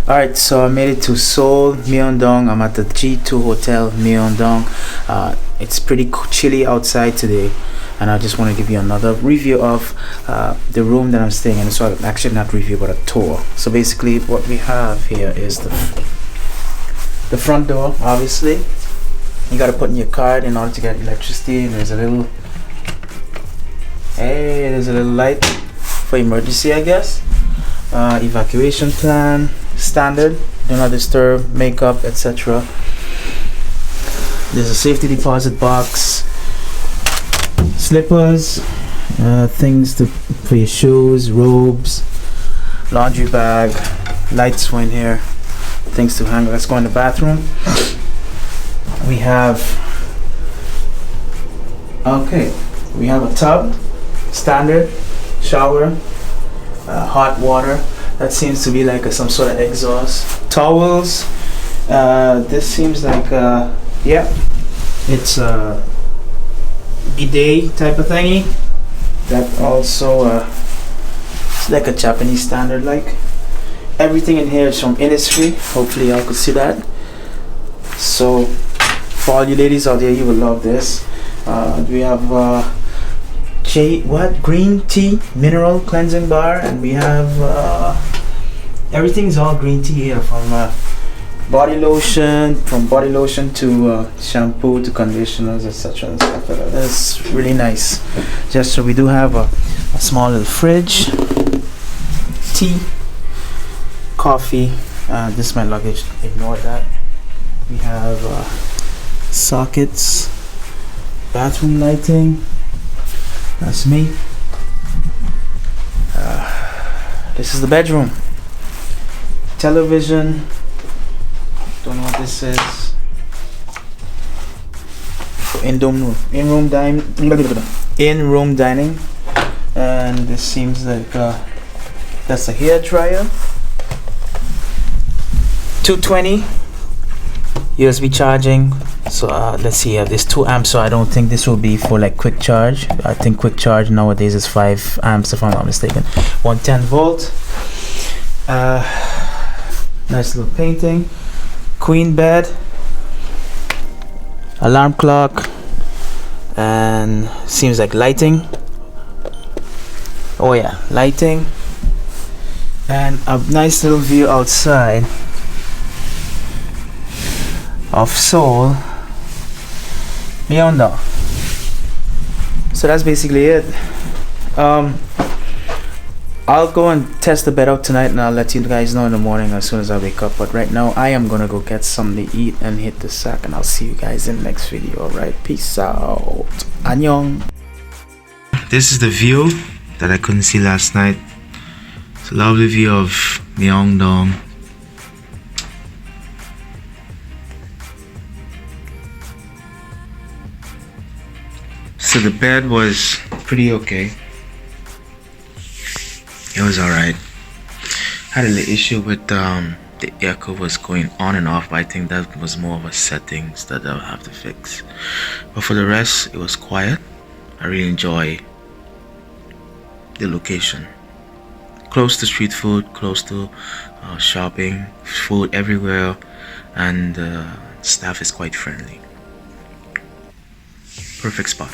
Alright, so I made it to Seoul, Myeongdong. I'm at the G2 Hotel, Myeongdong. It's pretty chilly outside today, and I just want to give you another review of the room that I'm staying in. So actually not review, but a tour. So basically what we have here is the front door. Obviously you got to put in your card in order to get electricity, and there's a little light for emergency, I guess. Evacuation plan, standard, do not disturb, makeup, etc. There's a safety deposit box, slippers, things for your shoes, robes, laundry bag, lights for in here, things to hang. Let's go in the bathroom. We have a tub, standard, shower, hot water. That seems to be like some sort of exhaust. Towels. This seems like it's a bidet type of thingy. That also it's like a Japanese standard. Like everything in here is from Innisfree. Hopefully y'all could see that. So for all you ladies out there, you will love this. We have green tea mineral cleansing bar, and we have everything's all green tea here, from body lotion to shampoo to conditioners, etc. and stuff like that. That's really nice. Just so we do have a small little fridge, tea, coffee. This is my luggage, ignore that. We have sockets, bathroom lighting. That's me. This is the bedroom. Television. Don't know what this is. In-room dining. And this seems like that's a hair dryer. 220 USB charging. So let's see, I have this 2 amps, so I don't think this will be for like quick charge. I think quick charge nowadays is 5 amps if I'm not mistaken. 110 volt. Nice little painting. Queen bed, alarm clock, and seems like lighting. Oh yeah, lighting, and a nice little view outside of Seoul, Myeongdong. So that's basically it. I'll go and test the bed out tonight, and I'll let you guys know in the morning as soon as I wake up. But right now I am gonna go get something to eat and hit the sack, and I'll see you guys in the next video. Alright, peace out. Annyeong. This is the view that I couldn't see last night. It's a lovely view of Myeongdong. So the bed was pretty okay. It was alright. Had a little issue with the echo was going on and off, but I think that was more of a settings that I'll have to fix. But for the rest, it was quiet. I really enjoy the location. Close to street food, close to shopping, food everywhere, and staff is quite friendly. Perfect spot.